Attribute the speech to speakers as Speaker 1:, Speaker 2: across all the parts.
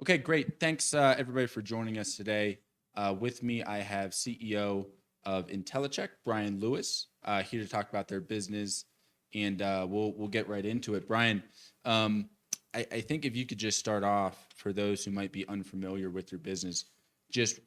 Speaker 1: Okay, great. Thanks, everybody, for joining us today. With me, I have CEO of Intellicheck, Bryan Lewis, here to talk about their business, and we'll get right into it. Bryan, I think if you could just start off for those who might be unfamiliar with your business, just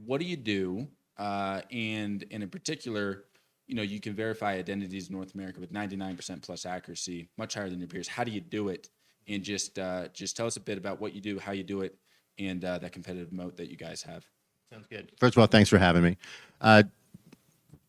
Speaker 1: what do you do, and in particular, you can verify identities in North America with 99% plus accuracy, much higher than your peers. How do you do it? And just tell us a bit about what you do, how you do it, and that competitive moat that you guys have.
Speaker 2: Sounds good. First of all, thanks for having me. At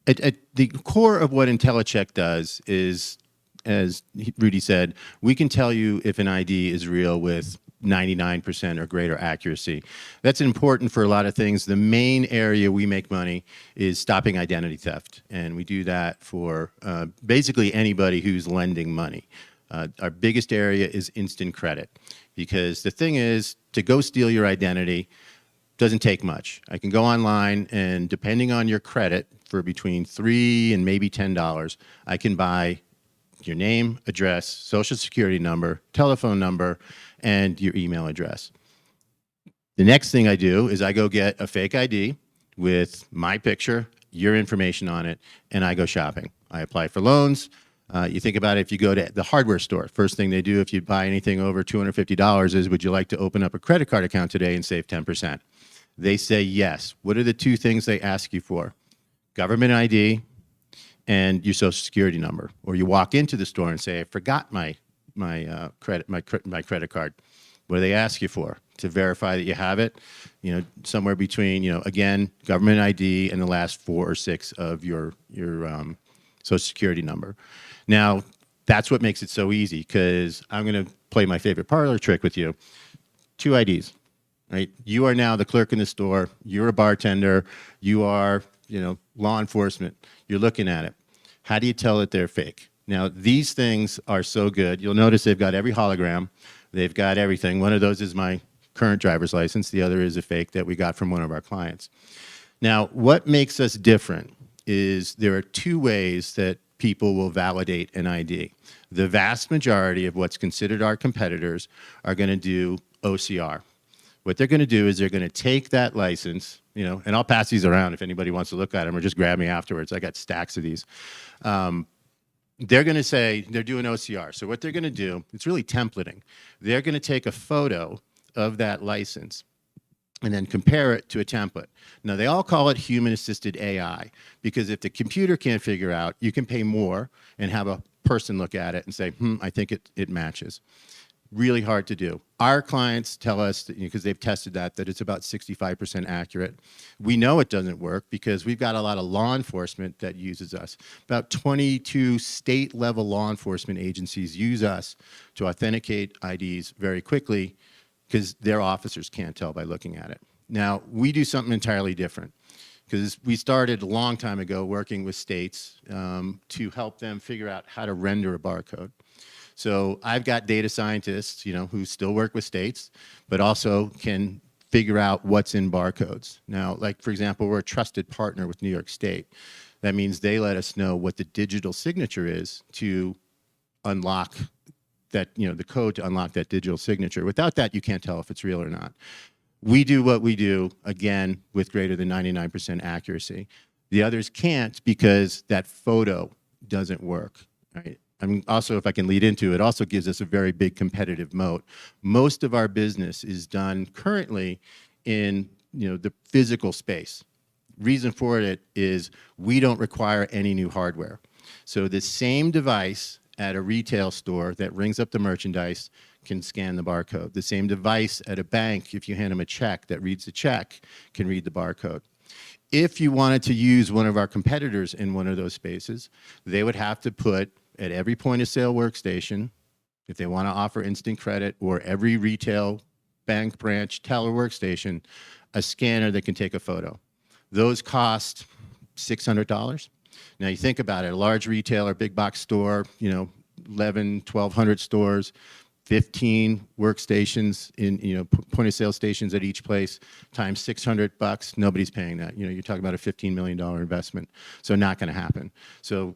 Speaker 2: the core of what Intellicheck does is, as Rudy said, we can tell you if an ID is real with 99% or greater accuracy. That's important for a lot of things. The main area we make money is stopping identity theft, and we do that for basically anybody who's lending money. Our biggest area is instant credit, because the thing is, to go steal your identity doesn't take much. I can go online, and depending on your credit, for between $3 and maybe $10, I can buy your name, address, social security number, telephone number, and your email address. The next thing I do is I go get a fake ID with my picture, your information on it, and I go shopping. I apply for loans. You think about it, if you go to the hardware store, first thing they do if you buy anything over $250 is, would you like to open up a credit card account today and save 10%? They say yes. What are the two things they ask you for? Government ID and your social security number. Or you walk into the store and say, I forgot my credit card. What do they ask you for? To verify that you have it, somewhere between, again, government ID and the last 4 or 6 of your social security number. Now, that's what makes it so easy, because I'm going to play my favorite parlor trick with you. 2 IDs, right? You are now the clerk in the store. You're a bartender. You are, law enforcement. You're looking at it. How do you tell that they're fake? Now, these things are so good. You'll notice they've got every hologram. They've got everything. One of those is my current driver's license. The other is a fake that we got from one of our clients. Now, what makes us different is there are 2 ways that people will validate an ID. The vast majority of what's considered our competitors are going to do OCR. What they're going to do is they're going to take that license, and I'll pass these around if anybody wants to look at them, or just grab me afterwards. I got stacks of these. They're going to say they're doing OCR. So what they're going to do, it's really templating. They're going to take a photo of that license and then compare it to a template. Now, they all call it human-assisted AI, because if the computer can't figure out, you can pay more and have a person look at it and say, I think it matches. Really hard to do. Our clients tell us, because they've tested that it's about 65% accurate. We know it doesn't work because we've got a lot of law enforcement that uses us. About 22 state-level law enforcement agencies use us to authenticate IDs very quickly, because their officers can't tell by looking at it. Now, we do something entirely different, because we started a long time ago working with states to help them figure out how to render a barcode. So I've got data scientists, who still work with states, but also can figure out what's in barcodes. Now, like, for example, we're a trusted partner with New York State. That means they let us know what the digital signature is to unlock that, the code to unlock that digital signature. Without that, you can't tell if it's real or not. We do what we do, again, with greater than 99% accuracy. The others can't, because that photo doesn't work, right? I mean, also, if I can lead into it, also gives us a very big competitive moat. Most of our business is done currently in, the physical space. Reason for it is we don't require any new hardware. So the same device at a retail store that rings up the merchandise can scan the barcode. The same device at a bank, if you hand them a check that reads the check, can read the barcode. If you wanted to use one of our competitors in one of those spaces, they would have to put at every point of sale workstation, if they want to offer instant credit, or every retail bank branch teller workstation, a scanner that can take a photo. Those cost $600. Now, you think about it, a large retailer, big box store, 11, 1,200 stores, 15 workstations in, point of sale stations at each place, times $600, nobody's paying that. You're talking about a $15 million investment. So not going to happen. So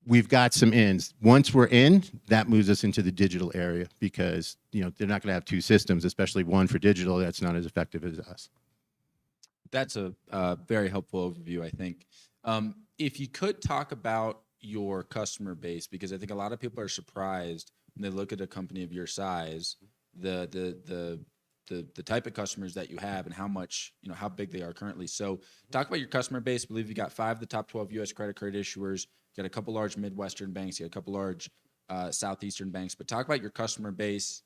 Speaker 2: we've got some ins. Once we're in, that moves us into the digital area because they're not going to have two systems, especially one for digital that's not as effective as us.
Speaker 1: That's a very helpful overview, I think. If you could talk about your customer base, because I think a lot of people are surprised when they look at a company of your size, the type of customers that you have and how much, how big they are currently. So talk about your customer base. I believe you got 5 of the top 12 U.S. credit card issuers. You got a couple large Midwestern banks. You got a couple large Southeastern banks. But talk about your customer base,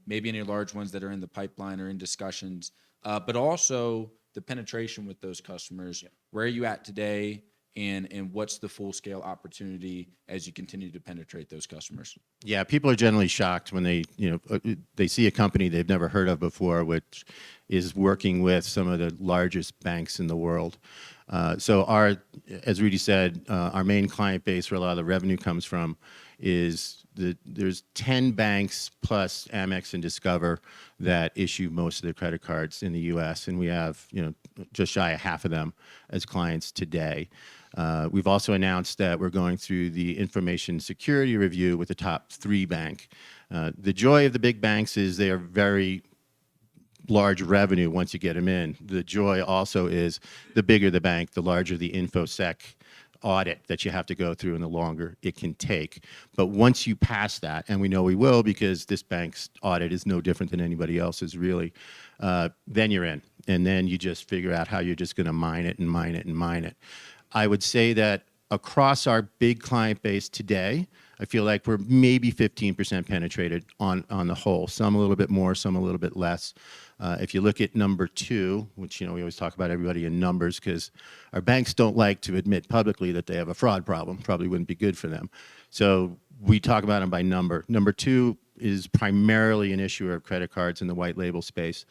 Speaker 1: maybe any large ones that are in the pipeline or in discussions, but also the penetration with those customers. Where are you at today? And what's the full scale opportunity as you continue to penetrate those customers?
Speaker 2: Yeah, people are generally shocked when they see a company they've never heard of before, which is working with some of the largest banks in the world. So as Rudy said, our main client base where a lot of the revenue comes from is there's 10 banks plus Amex and Discover that issue most of the credit cards in the U.S. and we have just shy of half of them as clients today. We've also announced that we're going through the information security review with the top 3 bank. The joy of the big banks is they are very large revenue once you get them in. The joy also is the bigger the bank, the larger the InfoSec audit that you have to go through and the longer it can take. But once you pass that, and we know we will because this bank's audit is no different than anybody else's really, then you're in. And then you just figure out how you're just going to mine it and mine it and mine it. I would say that across our big client base today, I feel like we're maybe 15% penetrated on the whole. Some a little bit more, some a little bit less. If you look at number 2, which we always talk about everybody in numbers because our banks don't like to admit publicly that they have a fraud problem. Probably wouldn't be good for them. So we talk about them by number. Number 2 is primarily an issuer of credit cards in the white label space.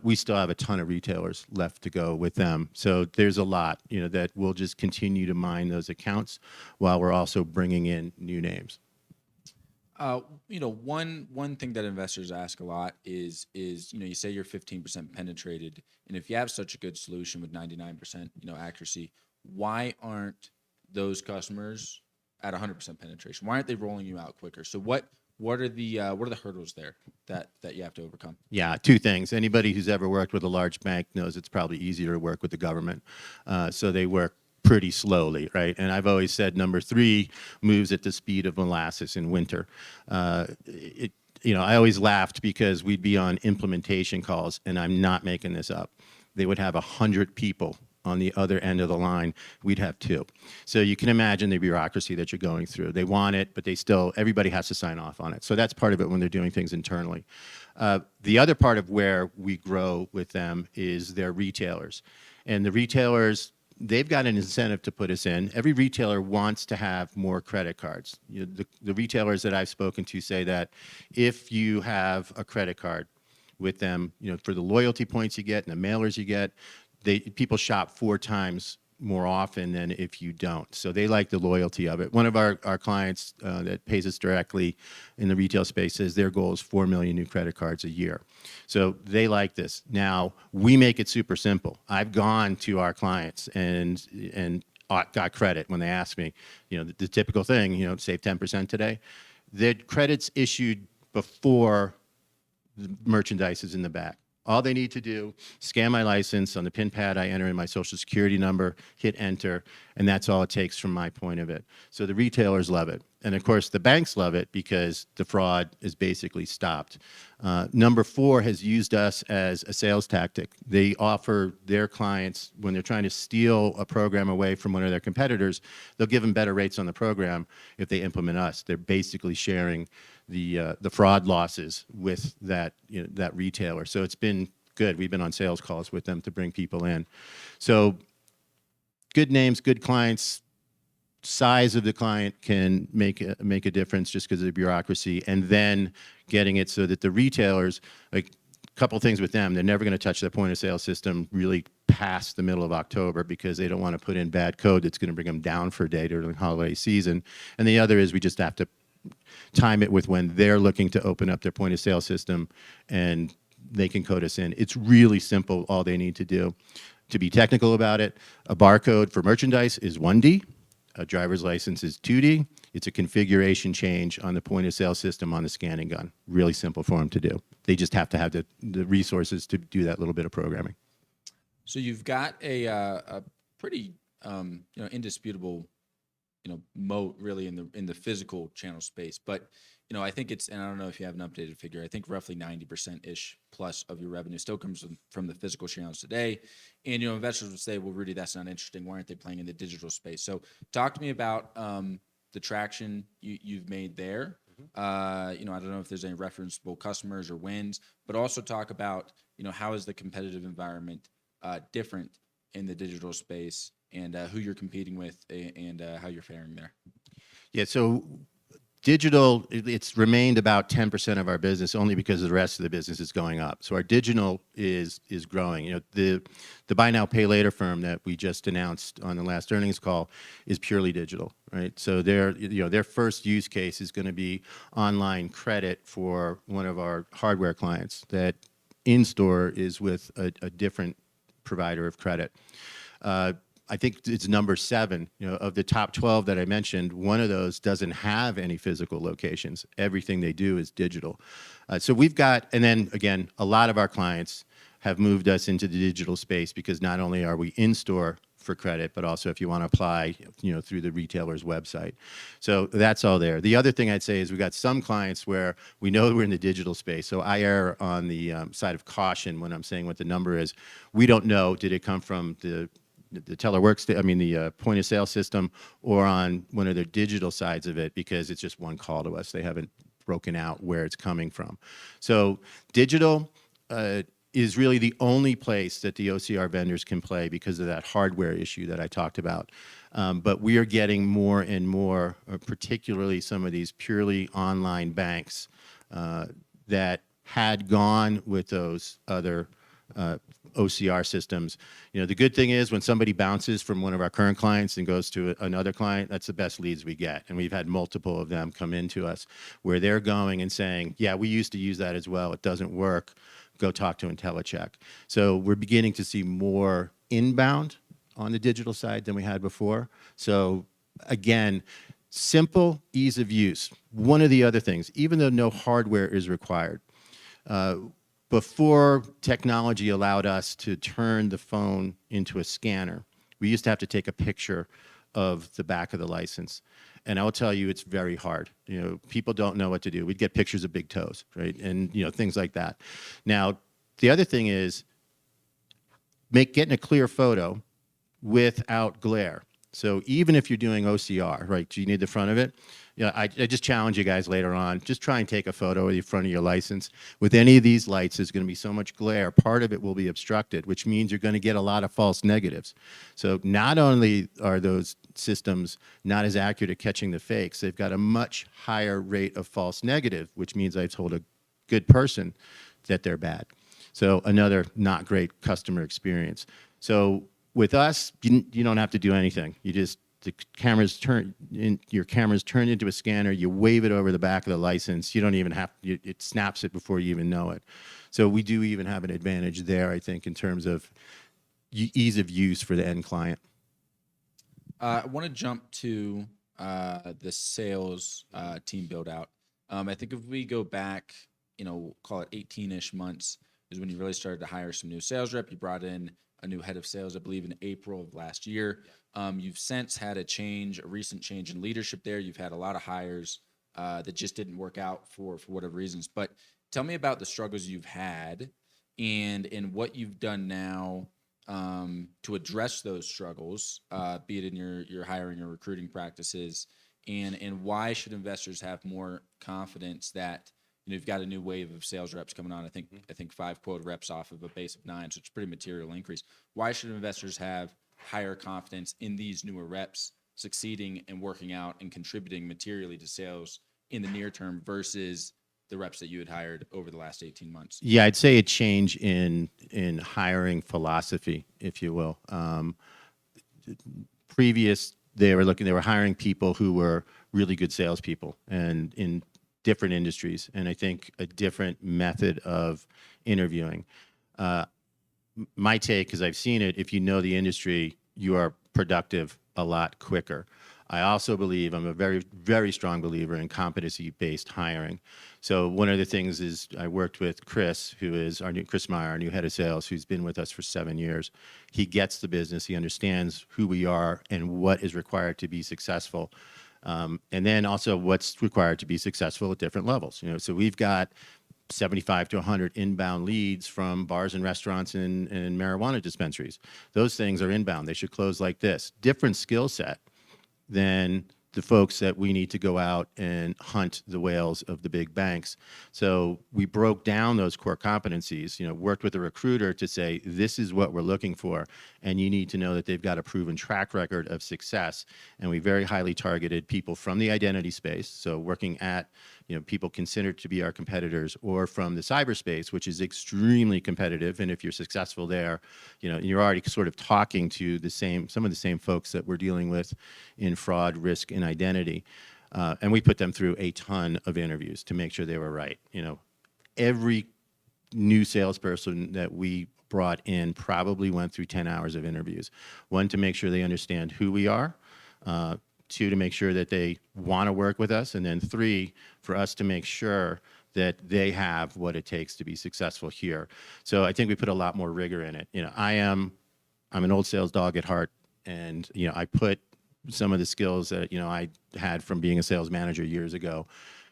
Speaker 2: We still have a ton of retailers left to go with them. So there's a lot, that we'll just continue to mine those accounts while we're also bringing in new names.
Speaker 1: One thing that investors ask a lot is you say you're 15% penetrated, and if you have such a good solution with 99% accuracy, why aren't those customers at 100% penetration? Why aren't they rolling you out quicker? So what are the hurdles there that you have to overcome?
Speaker 2: Yeah, 2 things. Anybody who's ever worked with a large bank knows it's probably easier to work with the government. So they work pretty slowly, right? And I've always said number 3 moves at the speed of molasses in winter. I always laughed because we'd be on implementation calls, and I'm not making this up. They would have 100 people on the other end of the line. We'd have 2. So you can imagine the bureaucracy that you're going through. They want it, but everybody has to sign off on it. So that's part of it when they're doing things internally. The other part of where we grow with them is their retailers. And the retailers, they've got an incentive to put us in. Every retailer wants to have more credit cards. The retailers that I've spoken to say that if you have a credit card with them, for the loyalty points you get and the mailers you get, people shop 4 times more often than if you don't. So they like the loyalty of it. One of our clients that pays us directly in the retail space says their goal is 4 million new credit cards a year. So they like this. Now, we make it super simple. I've gone to our clients and got credit when they ask me, the typical thing, save 10% today. The credit's issued before the merchandise is in the back. All they need to do, scan my license. On the PIN pad, I enter in my social security number, hit enter, and that's all it takes from my point of it. So the retailers love it. And of course, the banks love it because the fraud is basically stopped. Number 4 has used us as a sales tactic. They offer their clients, when they're trying to steal a program away from one of their competitors, they'll give them better rates on the program if they implement us. They're basically sharing the fraud losses with that retailer. So it's been good. We've been on sales calls with them to bring people in. So good names, good clients. Size of the client can make a difference just because of the bureaucracy, and then getting it so that the retailers, like a couple things with them, they're never going to touch their point of sale system really past the middle of October because they don't want to put in bad code that's going to bring them down for a day during the holiday season. And the other is we just have to time it with when they're looking to open up their point of sale system, and they can code us in. It's really simple. All they need to do. To be technical about it, a barcode for merchandise is 1D. A driver's license is 2D. It's a configuration change on the point of sale system on the scanning gun. Really simple for them to do. They just have to have the resources to do that little bit of programming.
Speaker 1: So you've got a pretty indisputable moat really in the physical channel space, but I think it's, and I don't know if you have an updated figure, I think roughly 90% ish plus of your revenue still comes from the physical channels today. And investors would say, well, Rudy, that's not interesting. Why aren't they playing in the digital space? So talk to me about the traction you've made there. I don't know if there's any referenceable customers or wins, but also talk about how is the competitive environment different in the digital space, and who you're competing with, and how you're faring there.
Speaker 2: Yeah, so digital, it's remained about 10% of our business only because the rest of the business is going up. So our digital is growing. The buy now, pay later firm that we just announced on the last earnings call is purely digital, right? So their first use case is going to be online credit for one of our hardware clients that in-store is with a different provider of credit. I think it's number 7. Of the top 12 that I mentioned, one of those doesn't have any physical locations. Everything they do is digital. So we've got, and then again, a lot of our clients have moved us into the digital space because not only are we in store for credit, but also if you want to apply, through the retailer's website. So that's all there. The other thing I'd say is we've got some clients where we know we're in the digital space. So I err on the side of caution when I'm saying what the number is. We don't know, did it come from the teller the point of sale system or on one of their digital sides of it, because it's just one call to us. They haven't broken out where it's coming from. So digital is really the only place that the OCR vendors can play because of that hardware issue that I talked about. But we are getting more and more, particularly some of these purely online banks that had gone with those other OCR systems. The good thing is when somebody bounces from one of our current clients and goes to another client, that's the best leads we get. And we've had multiple of them come into us where they're going and saying, yeah, we used to use that as well. It doesn't work. Go talk to Intellicheck. So we're beginning to see more inbound on the digital side than we had before. So again, simple ease of use. One of the other things, even though no hardware is required, before technology allowed us to turn the phone into a scanner, we used to have to take a picture of the back of the license. And I'll tell you, it's very hard. People don't know what to do. We'd get pictures of big toes, right? And, things like that. Now, the other thing is getting a clear photo without glare. So even if you're doing OCR, right, do you need the front of it? I just challenge you guys later on, just try and take a photo of the front of your license. With any of these lights, there's going to be so much glare. Part of it will be obstructed, which means you're going to get a lot of false negatives. So not only are those systems not as accurate at catching the fakes, they've got a much higher rate of false negative, which means I've told a good person that they're bad. So another not great customer experience. So with us, you don't have to do anything. Your camera's turned into a scanner. You wave it over the back of the license. You don't even have, it snaps it before you even know it. So we do even have an advantage there, I think, in terms of ease of use for the end client.
Speaker 1: I want to jump to the sales team build out. I think if we go back, call it 18-ish months is when you really started to hire some new sales rep. You brought in a new head of sales, I believe, in April of last year. You've since had a recent change in leadership there. You've had a lot of hires that just didn't work out for whatever reasons. But tell me about the struggles you've had and what you've done now to address those struggles, be it in your hiring or recruiting practices, and why should investors have more confidence that you've got a new wave of sales reps coming on. I think 5 quota reps off of a base of 9, so it's a pretty material increase. Why should investors have higher confidence in these newer reps succeeding and working out and contributing materially to sales in the near term versus the reps that you had hired over the last 18 months?
Speaker 2: Yeah, I'd say a change in hiring philosophy, if you will. Previous, they were hiring people who were really good salespeople and in different industries, and I think a different method of interviewing. My take, because I've seen it, if you know the industry, you are productive a lot quicker. I also believe I'm a very, very strong believer in competency-based hiring. So one of the things is I worked with Chris, Chris Meyer, our new head of sales, who's been with us for 7 years. He gets the business. He understands who we are and what is required to be successful. And then also what's required to be successful at different levels. So we've got 75 to 100 inbound leads from bars and restaurants and marijuana dispensaries. Those things are inbound. They should close like this. Different skill set than the folks that we need to go out and hunt the whales of the big banks. So we broke down those core competencies, worked with a recruiter to say, this is what we're looking for. And you need to know that they've got a proven track record of success. And we very highly targeted people from the identity space. So working at, people considered to be our competitors, or from the cyberspace, which is extremely competitive. And if you're successful there, you're already sort of talking to some of the same folks that we're dealing with in fraud, risk, and identity. And we put them through a ton of interviews to make sure they were right. Every new salesperson that we brought in probably went through 10 hours of interviews. One, to make sure they understand who we are. Two, to make sure that they want to work with us. And then three, for us to make sure that they have what it takes to be successful here. So I think we put a lot more rigor in it. I'm an old sales dog at heart. And, I put some of the skills that, I had from being a sales manager years ago.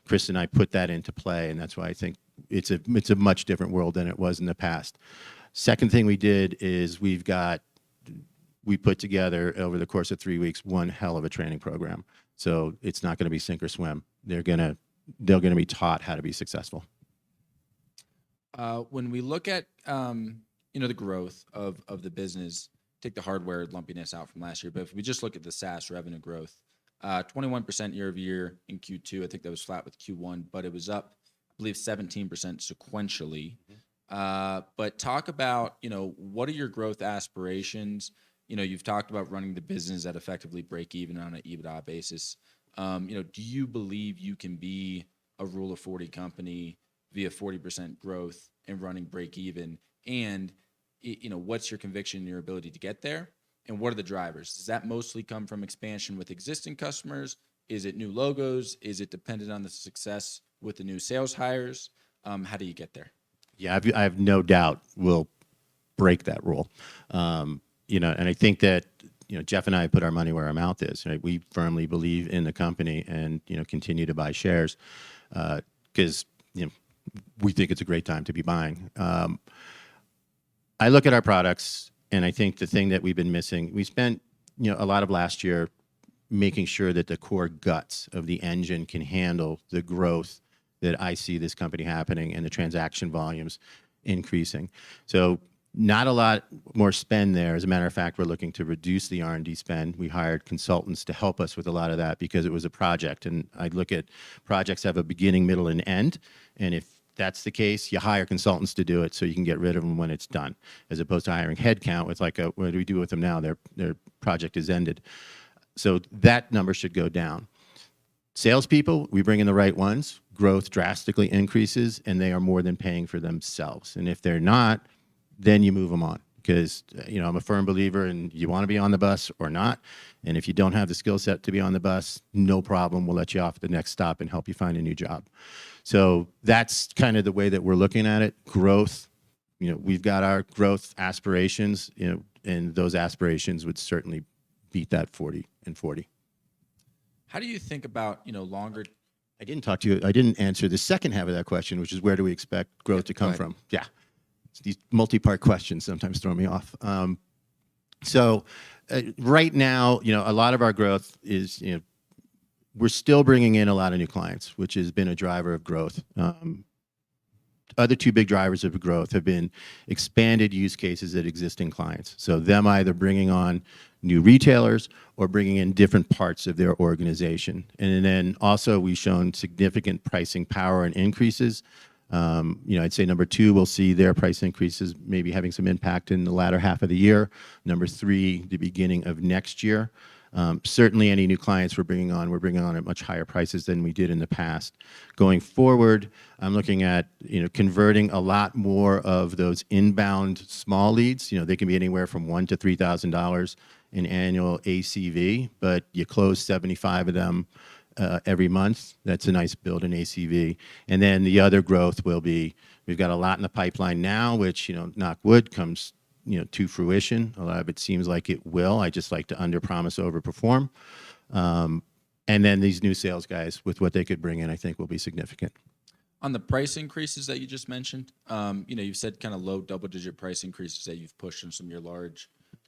Speaker 2: Chris and I put that into play. And that's why I think it's a much different world than it was in the past. Second thing we did is we put together over the course of 3 weeks one hell of a training program. So it's not going to be sink or swim. They're going to be taught how to be successful.
Speaker 1: When we look at the growth of the business, take the hardware lumpiness out from last year, but if we just look at the Sas revenue growth, 21% year over year in Q2. I think that was flat with Q1, but it was up, I believe, 17% sequentially. But talk about what are your growth aspirations? You've talked about running the business that effectively break even on an EBITDA basis. Do you believe you can be a Rule of 40 company via 40% growth and running break even? And what's your conviction in your ability to get there? And what are the drivers? Does that mostly come from expansion with existing customers? Is it new logos? Is it dependent on the success with the new sales hires? How do you get there?
Speaker 2: Yeah, I have no doubt we'll break that rule. And I think that, Jeff and I put our money where our mouth is. Right? We firmly believe in the company and, continue to buy shares because, we think it's a great time to be buying. I look at our products, and I think the thing that we've been missing, we spent, a lot of last year making sure that the core guts of the engine can handle the growth that I see this company happening and the transaction volumes increasing. So not a lot more spend there. As a matter of fact, we're looking to reduce the R&D spend. We hired consultants to help us with a lot of that because it was a project. And I look at projects have a beginning, middle, and end. And if that's the case, you hire consultants to do it so you can get rid of them when it's done, as opposed to hiring headcount with what do we do with them now? Their project is ended. So that number should go down. Salespeople, we bring in the right ones, growth drastically increases, and they are more than paying for themselves. And if they're not, then you move them on. Because, I'm a firm believer in you want to be on the bus or not. And if you don't have the skill set to be on the bus, no problem. We'll let you off at the next stop and help you find a new job. So that's kind of the way that we're looking at it. Growth, we've got our growth aspirations, and those aspirations would certainly beat that 40 and 40.
Speaker 1: How do you think about, longer?
Speaker 2: I didn't answer the second half of that question, which is where do we expect growth to come from? Yeah. These multi-part questions sometimes throw me off. So right now, a lot of our growth is, we're still bringing in a lot of new clients, which has been a driver of growth. Other two big drivers of growth have been expanded use cases at existing clients. So them either bringing on new retailers or bringing in different parts of their organization. And then also we've shown significant pricing power and increases. I'd say number two, we'll see their price increases maybe having some impact in the latter half of the year. Number three, the beginning of next year. Certainly any new clients we're bringing on at much higher prices than we did in the past. Going forward, I'm looking at, converting a lot more of those inbound small leads. They can be anywhere from $1,000 to $3,000 in annual ACV, but you close 75 of them every month. That's a nice build in ACV. And then the other growth will be, we've got a lot in the pipeline now, which, knock wood, comes, to fruition. A lot of it seems like it will. I just like to underpromise, overperform. And then these new sales guys with what they could bring in, I think will be significant.
Speaker 1: On the price increases that you just mentioned, you've said kind of low double-digit price increases that you've pushed on some of your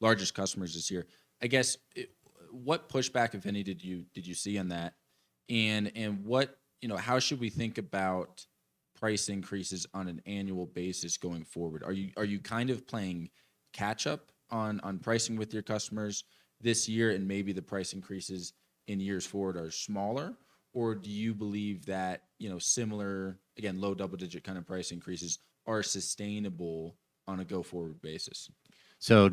Speaker 1: largest customers this year. I guess what pushback, if any, did you see on that, and what how should we think about price increases on an annual basis going forward? Are you kind of playing catch up on pricing with your customers this year, and maybe the price increases in years forward are smaller? Or do you believe that, similar, again, low double-digit kind of price increases are sustainable on a go-forward basis?
Speaker 2: So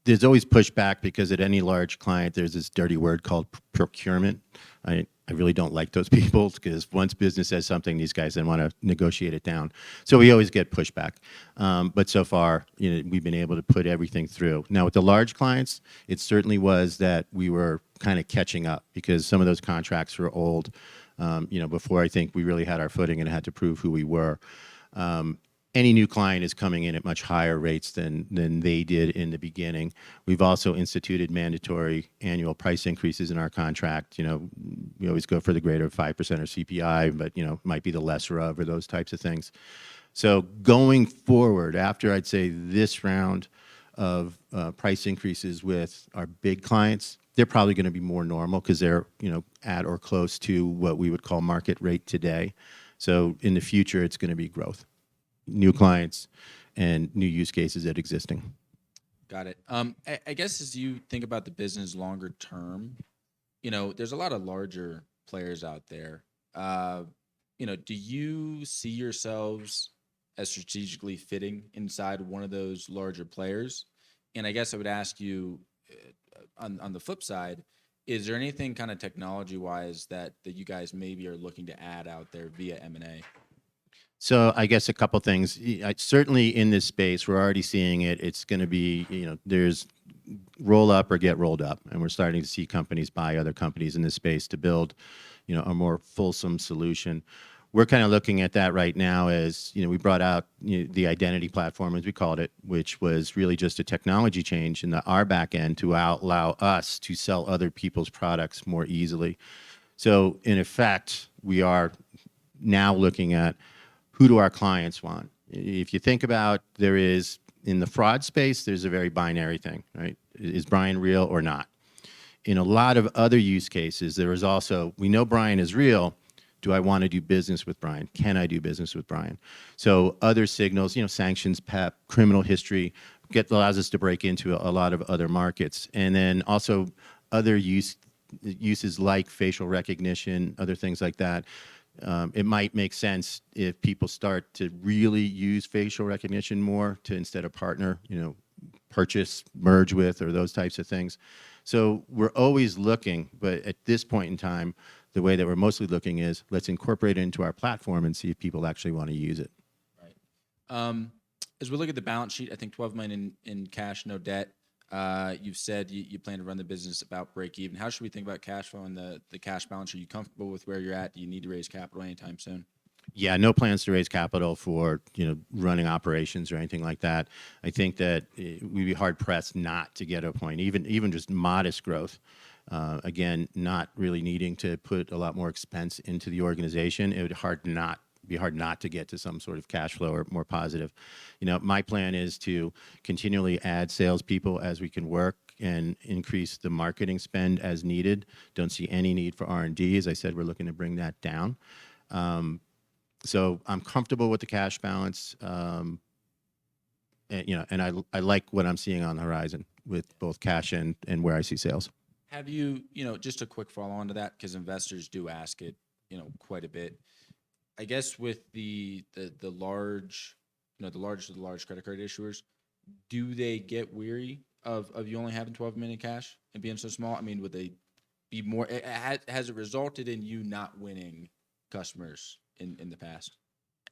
Speaker 2: there's always pushback because at any large client, there's this dirty word called procurement. I really don't like those people because once business says something, these guys then want to negotiate it down. So we always get pushback. But so far, we've been able to put everything through. Now, with the large clients, it certainly was that we were kind of catching up because some of those contracts were old, before I think we really had our footing and had to prove who we were. Any new client is coming in at much higher rates than they did in the beginning. We've also instituted mandatory annual price increases in our contract. We always go for the greater of 5% or CPI, but, might be the lesser of or those types of things. So going forward, after I'd say this round of price increases with our big clients, they're probably going to be more normal because they're, at or close to what we would call market rate today. So in the future, it's going to be growth. New clients and new use cases at existing.
Speaker 1: Got it. I guess as you think about the business longer term, there's a lot of larger players out there. Do you see yourselves as strategically fitting inside one of those larger players? And I guess I would ask you, on the flip side, is there anything kind of technology-wise that you guys maybe are looking to add out there via M&A?
Speaker 2: So I guess a couple things. Certainly in this space, we're already seeing it. It's going to be, there's roll up or get rolled up. And we're starting to see companies buy other companies in this space to build, a more fulsome solution. We're kind of looking at that right now as, we brought out the identity platform, as we called it, which was really just a technology change in our back end to allow us to sell other people's products more easily. So in effect, we are now looking at who do our clients want? If you think about, there is, in the fraud space, there's a very binary thing, right? Is Bryan real or not? In a lot of other use cases, there is also, we know Bryan is real. Do I want to do business with Bryan? Can I do business with Bryan? So other signals, sanctions, PEP, criminal history, allows us to break into a lot of other markets. And then also other uses like facial recognition, other things like that. It might make sense if people start to really use facial recognition more to, instead of partner, purchase, merge with, or those types of things. So we're always looking, but at this point in time, the way that we're mostly looking is let's incorporate it into our platform and see if people actually want to use it.
Speaker 1: Right. As we look at the balance sheet, I think $12 million in cash, no debt. You've said you plan to run the business about break even. How should we think about cash flow and the cash balance? Are you comfortable with where you're at? Do you need to raise capital anytime soon?
Speaker 2: Yeah, no plans to raise capital for running operations or anything like that. I think that we'd be hard pressed not to get to a point, even just modest growth. Again, not really needing to put a lot more expense into the organization. It would be hard not to get to some sort of cash flow or more positive. My plan is to continually add salespeople as we can work and increase the marketing spend as needed. Don't see any need for R&D. As I said, we're looking to bring that down. So I'm comfortable with the cash balance, and I like what I'm seeing on the horizon with both cash and where I see sales.
Speaker 1: Have you, just a quick follow on to that, because investors do ask it, quite a bit. I guess with the large, the large credit card issuers, do they get weary of you only having 12 million in cash and being so small? I mean, would they be more? Has it resulted in you not winning customers in the past?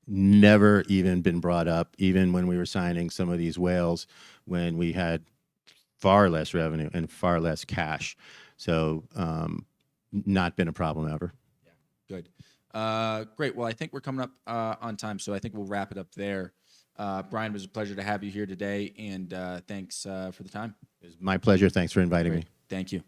Speaker 2: Never even been brought up, even when we were signing some of these whales, when we had far less revenue and far less cash. So not been a problem ever.
Speaker 1: Good. Great. Well, I think we're coming up on time, so I think we'll wrap it up there. Bryan, it was a pleasure to have you here today, and thanks for the time.
Speaker 2: It was my pleasure. Thanks for inviting me.
Speaker 1: Thank you.